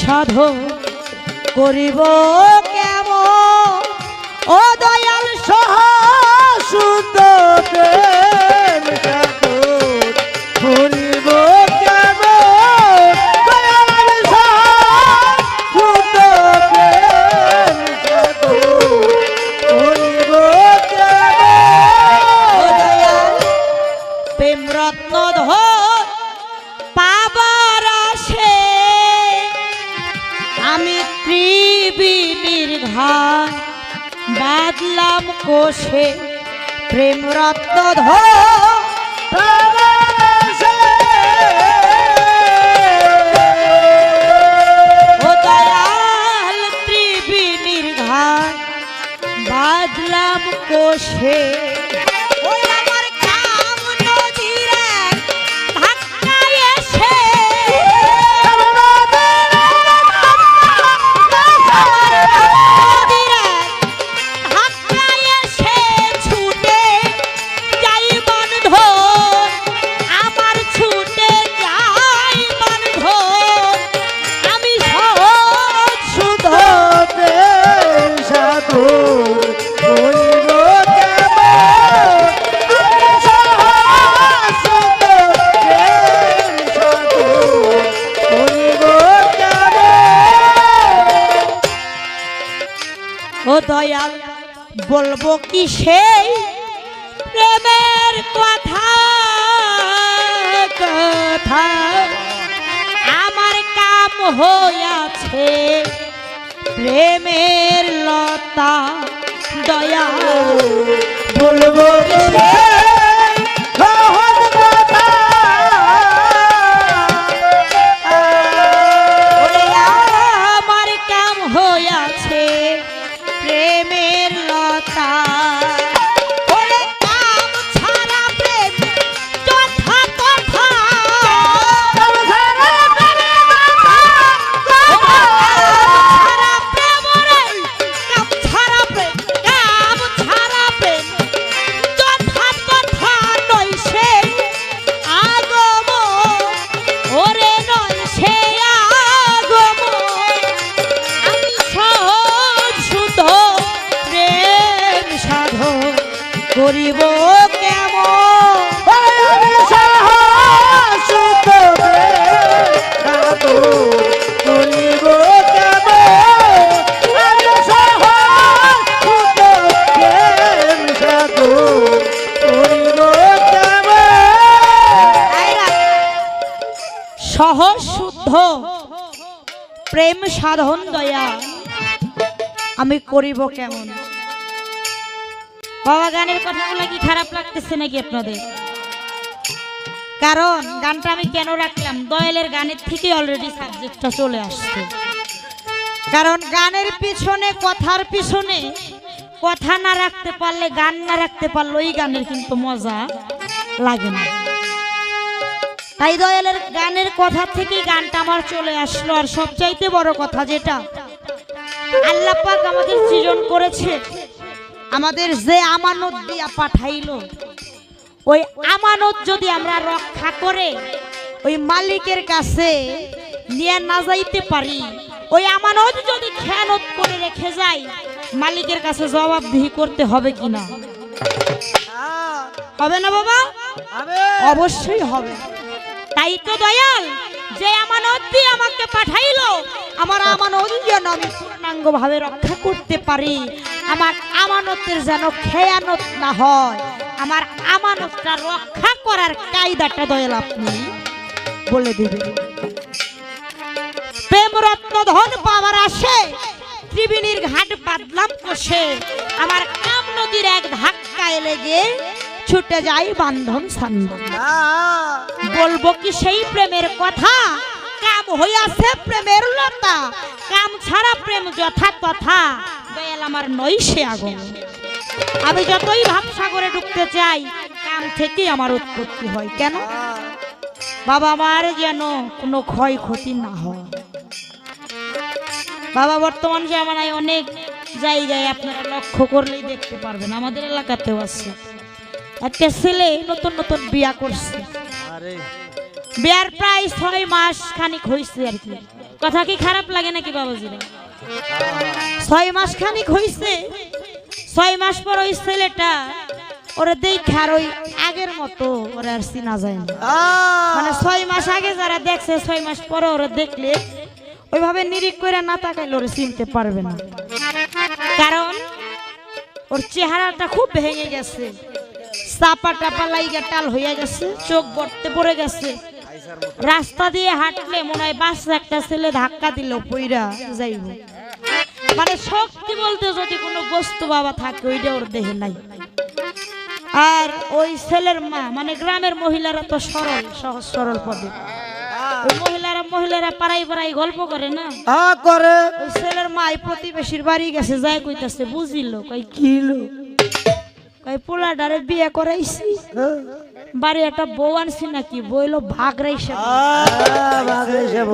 সাধন করিব কেমন ও দয়াল সহসুত প্রেম সাধন করিব কেমন দয়াল সহসুত প্রেম সাধন করিব কেমন ও দয়াল প্রেম রত্ন ধন পাবার আসে আমি ত্রিবিনীর ঘাট বাদলাম কোষে প্রেম রত্ন ও দয়াল ত্রিবিনীর ঘাট বাদলাম কোষে ও দয়াল বলবো কি সেই প্রেমের কথা কথা আমার কাম হইয়াছে প্রেমের লতা দয়াল বলবো কি আমার কাম হইয়াছে প্রেমের লতা করিব কেমন সহসুত করিব সহজ শুদ্ধ প্রেম সাধন দয়া আমি করিব কেমন বাবা গানের কথাগুলো কি খারাপ লাগতেছে নাকি আপনাদের কারণ গানটা আমি কেন রাখলাম দয়ালের গানের থেকে অলরেডি সাবজেক্টটা চলে আসছে কারণ গানের পিছনে কথার পিছনে কথা না রাখতে পারলে গান না রাখতে পারলে ওই গানের কিন্তু মজা লাগে না তাই দয়ালের গানের কথা থেকে গানটা আমার চলে আসলো আর সবচাইতে বড় কথা যেটা আল্লাহ পাক আমাদের সৃজন করেছে আমাদের যে আমানত দিয়া পাঠাইলো ওই আমানত যদি আমরা রক্ষা করে ওই মালিকের কাছে নিয়ে না যাইতে পারি ওই আমানত যদি খেয়ানত করে রেখে যাই মালিকের কাছে জবাবদিহি করতে হবে কিনা হবে না বাবা অবশ্যই হবে তাই তো দয়াল যে আমানত দিয়ে আমাকে পাঠাইলো আমার আমানত যেন আমি পূর্ণাঙ্গ ভাবে রক্ষা করতে পারি আমার আমানতের যেন খেয়ানত না হয় আমার আমানতটা রক্ষা করার কায়দাটা দয়াল আপনি বলে দিবেন প্রেম রত্ন ধন পাওয়ার আসে ত্রিবেণীর ঘাট বাদলাম কোষে আমার কাম নদীর এক ধাক্কায় লেগে ছুটে যায় বান্ধন সান্ধন বলবো কি সেই প্রেমের কথা কাম হইয়াছে প্রেমের লতা কাম ছাড়া প্রেম যথা তথা দয়াল আমার নই সে আগুন আমি যতই ভাবসাগরে ঢুকতে চাই কাম থেকে আমার উৎপত্তি হয় কেন বাবা আমার যেন কোনো ক্ষয়ক্ষতি না হয় বাবা বর্তমান জামানায় অনেক জায়গায় আপনারা লক্ষ্য করলেই দেখতে পারবেন আমাদের এলাকাতেও আছে একটা ছেলে নতুন নতুন বিয়া করছে বিয়ার প্রায় 6 মাস খানিক হয়েছে আর কি কথা কি খারাপ লাগে নাকি বাবাজিরা? 6 মাস খানিক হইছে, 6 মাস পর ওই ছেলেটা ওরে দেখে আর ওই আগের মতো ওরে আর চিনা যায় না। মানে 6 মাস আগে যারা দেখছে 6 মাস পরে ওরে দেখলে ওইভাবে নিরিখ করে না তাকাইলে ওরে চিনতে পারবে না, কারণ ওর চেহারাটা খুব ভেঙে গেছে, চাপা টাপা লাইগা টাল হইয়া গেছে, চোখ বটতে পড়ে গেছে। রাস্তা দিয়ে হাঁটলে মনে হয় বাচ্চা একটা ছেলে ধাক্কা দিল পইরা যাইব। মানে শক্তি বলতে যদি কোনো বস্তু বাবা থাকে ওইটা ওর দেহে নাই। আর ওই ছেলের মা মানে গ্রামের মহিলারা তো সরল, সহজ সরল পদে ওই মহিলারা পাড়াই পাড়াই গল্প করে না, করে। ওই ছেলের মা প্রতিবেশীর বাড়ি গেছে, যাই কইতাছে বুঝিল কই কিলো কই পোলাডারে বিয়ে করাইছি, বাড়ি একটা বউ আনছি নাকি, বইলো ভাগরা হিসাব।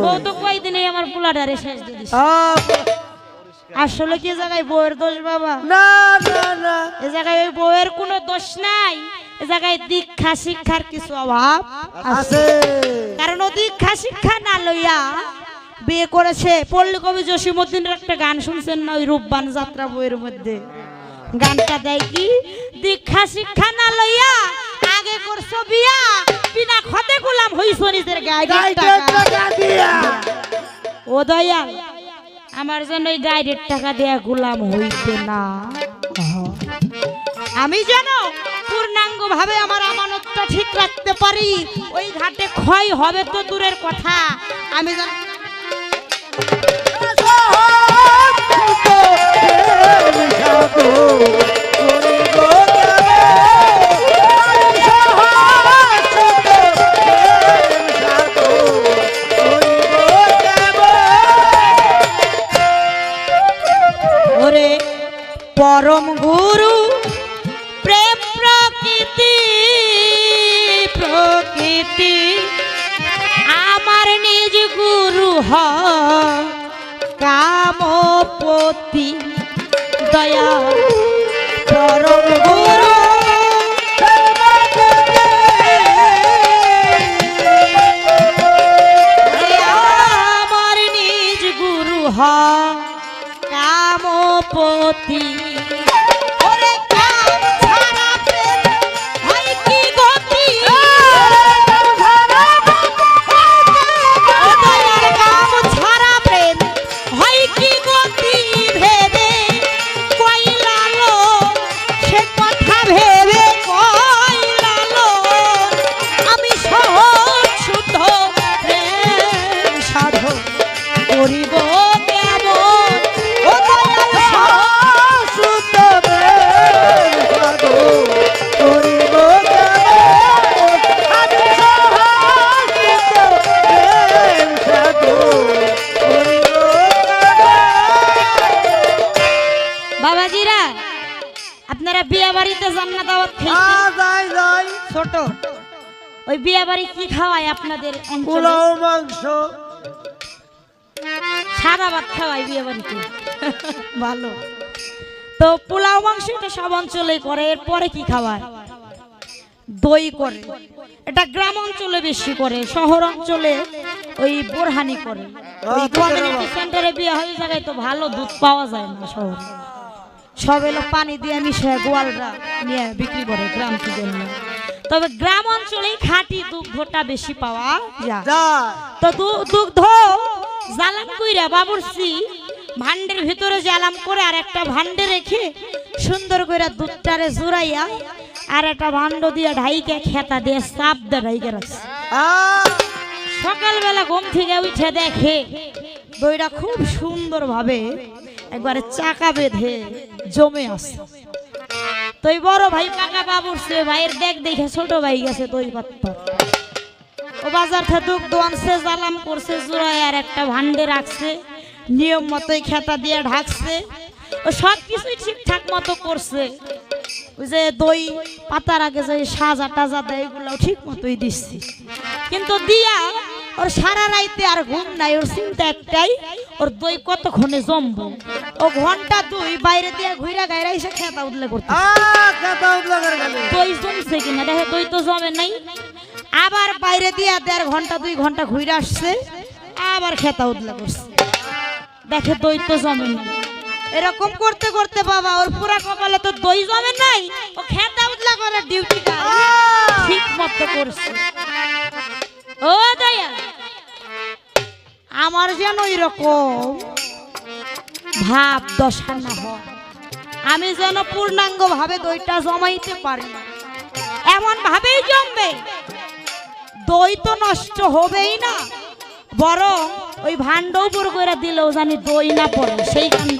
বউ তো কয়দিনে আমার পোলাডারে শেষ দিয়ে দিছে। আসলে কি জায়গায় বউয়ের দোষ বাবা? না না না, এ জায়গায় ওই বউয়ের কোনো দোষ নাই, এ জায়গায় দীক্ষা শিক্ষার কিছু অভাব আছে। কারণ ও দীক্ষা শিক্ষা না লইয়া বিয়ে করেছে। পল্লী কবি জসীমউদ্দিনের একটা গান শুনছেন না, ওই রূপবান যাত্রা বইয়ের মধ্যে গানটা দেয় কি, দীক্ষা শিক্ষা না লইয়া আগে করছো বিয়া, বিনা খতে গোলাম হইছো নিজের গায়ে টাকা দিয়া। ও দয়াল, আমার যেন ওই গাইডের টাকা দেয়া গোলাম হইতে না, আমি যেন পূর্ণাঙ্গ ভাবে আমার আমানতটা ঠিক রাখতে পারি। ওই ঘাটে ক্ষয় হবে তো দূরের কথা, আমি যেন ওরে পরম গুরু প্রেম প্রকৃতি প্রকৃতি আমার নিজ গুরু হ কামপতি দয়া পরম গুরু আমার নিজ গুরু হ কামপতি। বাবাজিরা, আপনারা বিয়ে বাড়িতে যান না দাওয়াত খাইতে? ছোট ওই বিয়ে বাড়ি কি খাওয়ায় আপনাদের অঞ্চলে? পোলাও মাংস, সাদা ভাত খাওয়ায় বিয়ে বাড়িতে। ভালো তো, পোলাও মাংস এটা সব অঞ্চলেই করে। এরপরে কি খাওয়ায়? দই করে। এটা গ্রাম অঞ্চলে বেশি করে, শহর অঞ্চলে ওই বোরহানি করে। ওই কমিউনিটি সেন্টারে বিয়ে হয় জায়গায় তো ভালো দুধ পাওয়া যায় না শহরে, সব এলো পানি দিয়ে মিশিয়ে গোয়ালরা নিয়ে বিক্রি করে গ্রাম থেকে নিয়ে। তবে গ্রাম অঞ্চলেই খাঁটি দুগ্ধটা বেশি পাওয়া যায়। তো দুগ্ধ জালাম কইরা বাবুর্চি ভান্ডের ভিতরে জালাম করে আর একটা ভান্ডে রেখে সুন্দর করে দুধটারে জোড়াইয়া আর একটা ভান্ড দিয়ে ঢাইকে খেতা দিয়ে চাপ দিয়ে ঢাইকে রাখছে। সকালবেলা ঘুম থেকে উঠে দেখে দইটা খুব সুন্দর ভাবে একবারে চাকা বেঁধে জমে আছে। তো বড় ভাই পাকা বাবুর্চি ভাইয়ের দেখে ছোট ভাই গেছে দই পাত্তা, ও বাজার থেকে দুধ আনছে, জালাম করছে, জোড়ায় আর একটা ভান্ডে রাখছে, নিয়ম মতোই খেতা দিয়ে ঢাকছে, ও সব কিছুই ঠিকঠাক মতো করছে। ওই যে দই পাতার আগে যে সাজা টাজা দেয় এগুলো ঠিক মতোই দিচ্ছি, কিন্তু দিয়া ওর সারা রাইতে আর ঘুম নাই। ওর চিন্তা একটাই, ওর দই কতক্ষণে জমবো। ও ঘন্টা দুই বাইরে দিয়ে ঘুরা গাইরা এসে খেতা উঠলে করতে দই জমছে কিনা দেখে, দই তো জমে নাই। আবার বাইরে দিয়ে 1.5 ঘন্টা 2 ঘন্টা ঘুরে আসছে, আবার খেতা উদলা করছে, দেখে দই তো জমে না। এরকম করতে করতে বাবা ওর পুরা কপালে তো দই জমে নাই, ও খেতা উদলা করার ডিউটিটা ঠিক মতো করছে। ও দয়া, আমার যেন এরকম ভাব দশা না হয়, আমি যেন পূর্ণাঙ্গ ভাবে দইটা জমাইতে পারি, এমন ভাবেই জমবে, দই তো নষ্ট হবেই না, বরং ওই ভান্ড উপর করে দিলেও জানি দই না পড়ে, সেই কারণে